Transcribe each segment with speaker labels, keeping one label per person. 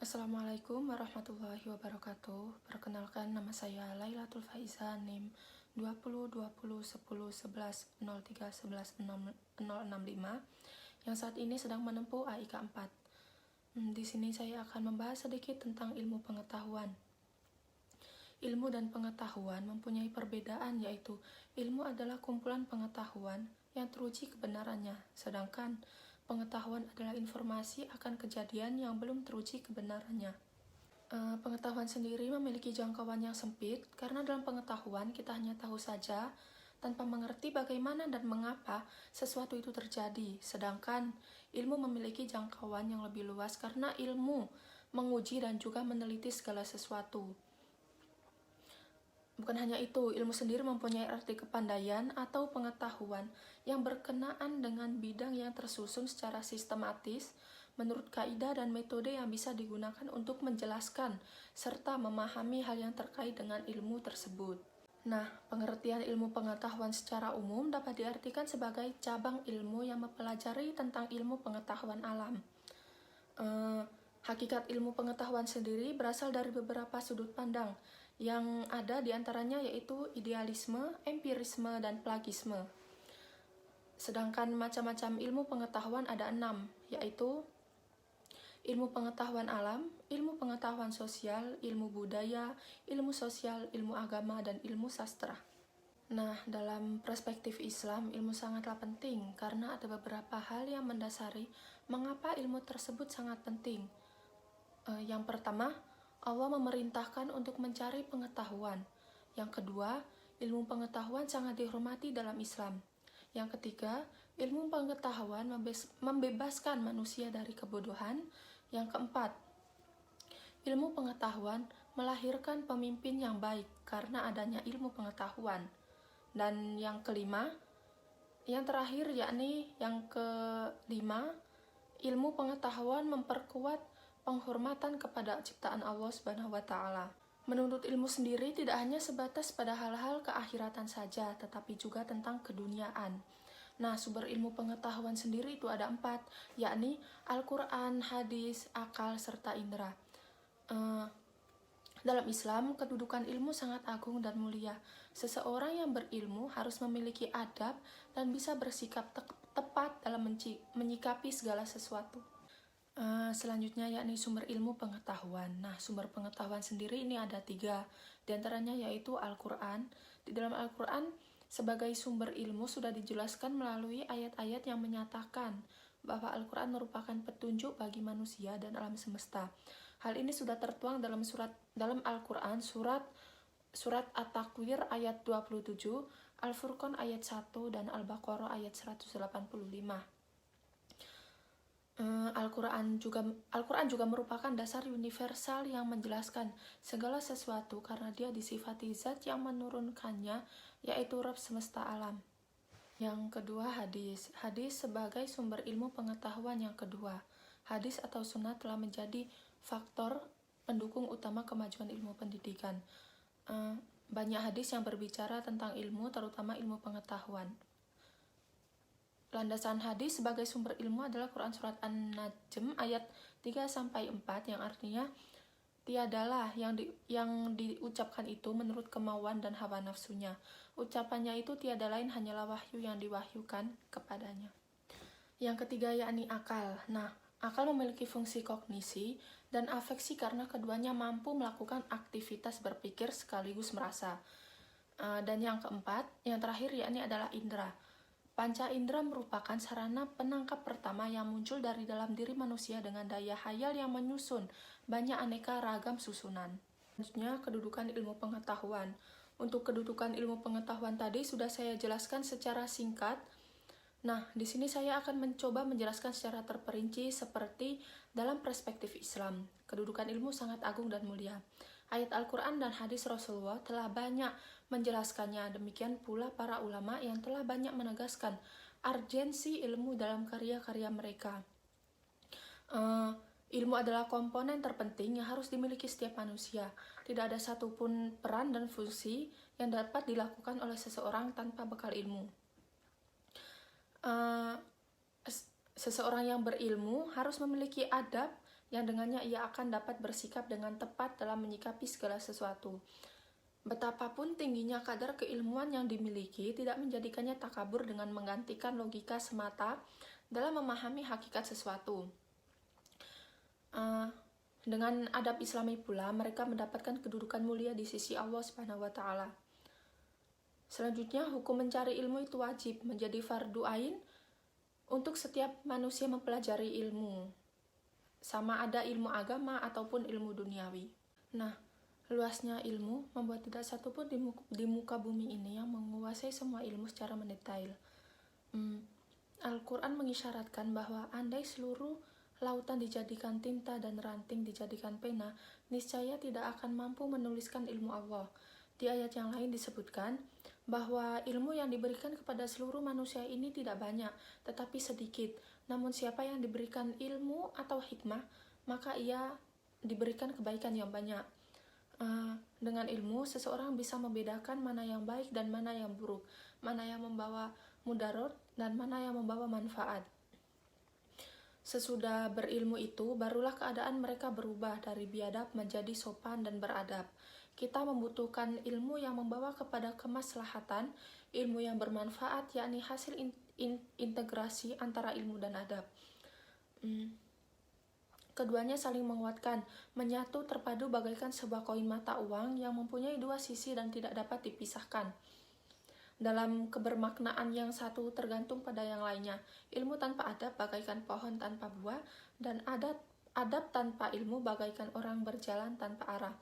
Speaker 1: Assalamualaikum warahmatullahi wabarakatuh. Perkenalkan, nama saya Lailatul Faiza, NIM 2020101103116065 yang saat ini sedang menempuh AIK 4. Di sini saya akan membahas sedikit tentang ilmu pengetahuan. Ilmu dan pengetahuan mempunyai perbedaan, yaitu ilmu adalah kumpulan pengetahuan yang teruji kebenarannya, sedangkan pengetahuan adalah informasi akan kejadian yang belum teruji kebenarannya. Pengetahuan sendiri memiliki jangkauan yang sempit, karena dalam pengetahuan kita hanya tahu saja tanpa mengerti bagaimana dan mengapa sesuatu itu terjadi. Sedangkan ilmu memiliki jangkauan yang lebih luas karena ilmu menguji dan juga meneliti segala sesuatu. Bukan hanya itu, ilmu sendiri mempunyai arti kepandaian atau pengetahuan yang berkenaan dengan bidang yang tersusun secara sistematis menurut kaidah dan metode yang bisa digunakan untuk menjelaskan serta memahami hal yang terkait dengan ilmu tersebut. Nah, pengertian ilmu pengetahuan secara umum dapat diartikan sebagai cabang ilmu yang mempelajari tentang ilmu pengetahuan alam. Hakikat ilmu pengetahuan sendiri berasal dari beberapa sudut pandang yang ada diantaranya yaitu idealisme, empirisme, dan plagisme. Sedangkan macam-macam ilmu pengetahuan ada 6, yaitu ilmu pengetahuan alam, ilmu pengetahuan sosial, ilmu budaya, ilmu sosial, ilmu agama, dan ilmu sastra. Nah, dalam perspektif Islam, ilmu sangatlah penting karena ada beberapa hal yang mendasari mengapa ilmu tersebut sangat penting. Yang pertama, Allah memerintahkan untuk mencari pengetahuan. Yang kedua, ilmu pengetahuan sangat dihormati dalam Islam. Yang ketiga, ilmu pengetahuan membebaskan manusia dari kebodohan. Yang keempat, ilmu pengetahuan melahirkan pemimpin yang baik karena adanya ilmu pengetahuan. Dan yang kelima, yang terakhir yakni yang kelima, ilmu pengetahuan memperkuat penghormatan kepada ciptaan Allah Subhanahu wa Ta'ala. Menuntut ilmu sendiri tidak hanya sebatas pada hal-hal keakhiratan saja, tetapi juga tentang keduniaan. Nah, sumber ilmu pengetahuan sendiri itu ada 4, yakni Al-Quran, hadis, akal, serta indera. Dalam Islam, kedudukan ilmu sangat agung dan mulia. Seseorang yang berilmu harus memiliki adab dan bisa bersikap tepat dalam menyikapi segala sesuatu. Selanjutnya yakni sumber ilmu pengetahuan. Nah, sumber pengetahuan sendiri ini ada 3, diantaranya yaitu Al-Quran. Di dalam Al-Quran, sebagai sumber ilmu sudah dijelaskan melalui ayat-ayat yang menyatakan bahwa Al-Quran merupakan petunjuk bagi manusia dan alam semesta. Hal ini sudah tertuang dalam Al-Quran surat At-Takwir ayat 27, Al-Furqan ayat 1, dan Al-Baqarah ayat 185. Al-Quran juga merupakan dasar universal yang menjelaskan segala sesuatu karena dia disifati zat yang menurunkannya, yaitu Rabb semesta alam. Yang kedua, hadis. Hadis sebagai sumber ilmu pengetahuan yang kedua. Hadis atau sunnah telah menjadi faktor pendukung utama kemajuan ilmu pendidikan. Banyak hadis yang berbicara tentang ilmu, terutama ilmu pengetahuan. Landasan hadis sebagai sumber ilmu adalah Quran Surat An-Najm ayat 3-4 yang artinya tiadalah yang diucapkan itu menurut kemauan dan hawa nafsunya. Ucapannya itu tiada lain hanyalah wahyu yang diwahyukan kepadanya. Yang ketiga yakni akal. Nah, akal memiliki fungsi kognisi dan afeksi karena keduanya mampu melakukan aktivitas berpikir sekaligus merasa. Dan yang keempat, yang terakhir yakni adalah indera. Panca indera merupakan sarana penangkap pertama yang muncul dari dalam diri manusia dengan daya hayal yang menyusun banyak aneka ragam susunan. Selanjutnya, kedudukan ilmu pengetahuan. Untuk kedudukan ilmu pengetahuan tadi sudah saya jelaskan secara singkat. Nah, di sini saya akan mencoba menjelaskan secara terperinci seperti dalam perspektif Islam. Kedudukan ilmu sangat agung dan mulia. Ayat Al-Quran dan hadis Rasulullah telah banyak menjelaskannya. Demikian pula para ulama yang telah banyak menegaskan urgensi ilmu dalam karya-karya mereka. Ilmu adalah komponen terpenting yang harus dimiliki setiap manusia. Tidak ada satupun peran dan fungsi yang dapat dilakukan oleh seseorang tanpa bekal ilmu. Seseorang yang berilmu harus memiliki adab yang dengannya ia akan dapat bersikap dengan tepat dalam menyikapi segala sesuatu. Betapapun tingginya kadar keilmuan yang dimiliki tidak menjadikannya takabur dengan menggantikan logika semata dalam memahami hakikat sesuatu. Dengan adab Islami pula, mereka mendapatkan kedudukan mulia di sisi Allah Subhanahu wa Ta'ala. Selanjutnya, hukum mencari ilmu itu wajib menjadi fardu ain untuk setiap manusia mempelajari ilmu, sama ada ilmu agama ataupun ilmu duniawi. Nah, luasnya ilmu membuat tidak satupun di muka bumi ini yang menguasai semua ilmu secara mendetail. Al-Quran mengisyaratkan bahwa andai seluruh lautan dijadikan tinta dan ranting dijadikan pena, niscaya tidak akan mampu menuliskan ilmu Allah. Di ayat yang lain disebutkan bahwa ilmu yang diberikan kepada seluruh manusia ini tidak banyak, tetapi sedikit. Namun siapa yang diberikan ilmu atau hikmah, maka ia diberikan kebaikan yang banyak. Dengan ilmu, seseorang bisa membedakan mana yang baik dan mana yang buruk, mana yang membawa mudarat dan mana yang membawa manfaat. Sesudah berilmu itu, barulah keadaan mereka berubah dari biadab menjadi sopan dan beradab. Kita membutuhkan ilmu yang membawa kepada kemaslahatan, ilmu yang bermanfaat, yakni hasil integrasi antara ilmu dan adab. Keduanya saling menguatkan, menyatu terpadu bagaikan sebuah koin mata uang yang mempunyai dua sisi dan tidak dapat dipisahkan. Dalam kebermaknaan yang satu tergantung pada yang lainnya. Ilmu tanpa adab bagaikan pohon tanpa buah, dan adab tanpa ilmu bagaikan orang berjalan tanpa arah.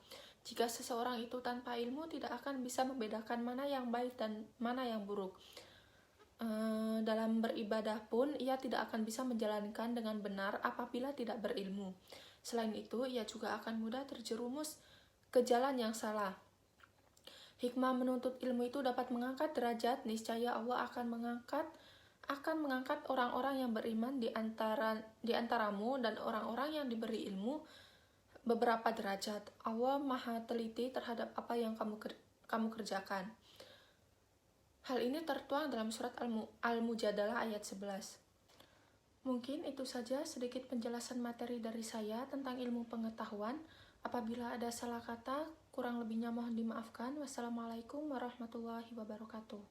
Speaker 1: Jika seseorang itu tanpa ilmu tidak akan bisa membedakan mana yang baik dan mana yang buruk. Dalam beribadah pun ia tidak akan bisa menjalankan dengan benar apabila tidak berilmu. Selain itu, ia juga akan mudah terjerumus ke jalan yang salah. Hikmah menuntut ilmu itu dapat mengangkat derajat. Niscaya Allah akan mengangkat orang-orang yang beriman di antaramu dan orang-orang yang diberi ilmu beberapa derajat. Allah Maha teliti terhadap apa yang kamu kerjakan. Hal ini tertuang dalam surat Al-Mujadalah ayat 11. Mungkin itu saja sedikit penjelasan materi dari saya tentang ilmu pengetahuan. Apabila ada salah kata, kurang lebihnya mohon dimaafkan. Wassalamualaikum warahmatullahi wabarakatuh.